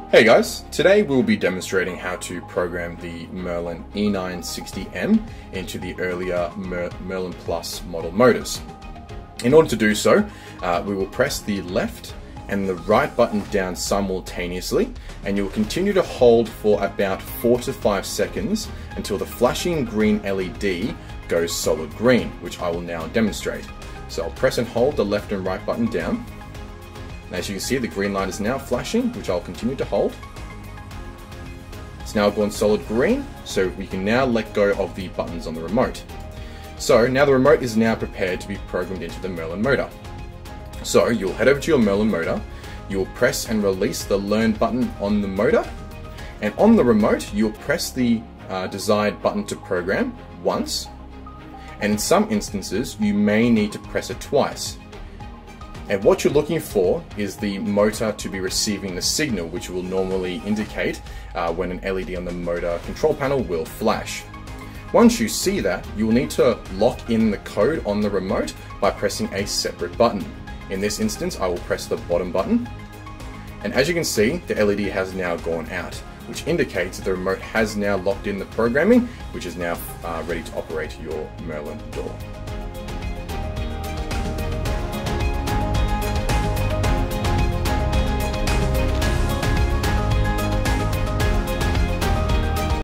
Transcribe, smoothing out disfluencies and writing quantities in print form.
Hey guys, today we'll be demonstrating how to program the Merlin E960M into the earlier Merlin Plus model motors. In order to do so, we will press the left and the right button down simultaneously, and you'll continue to hold for about 4 to 5 seconds until the flashing green LED goes solid green, which I will now demonstrate. So I'll press and hold the left and right button down. As you can see, the green light is now flashing, which I'll continue to hold. It's now gone solid green, so we can now let go of the buttons on the remote. So now the remote is now prepared to be programmed into the Merlin motor. So you'll head over to your Merlin motor, you'll press and release the learn button on the motor, and on the remote you'll press the desired button to program once, and in some instances you may need to press it twice. And what you're looking for is the motor to be receiving the signal, which will normally indicate when an LED on the motor control panel will flash. Once you see that, you'll need to lock in the code on the remote by pressing a separate button. In this instance, I will press the bottom button. And as you can see, the LED has now gone out, which indicates that the remote has now locked in the programming, which is now ready to operate your Merlin door.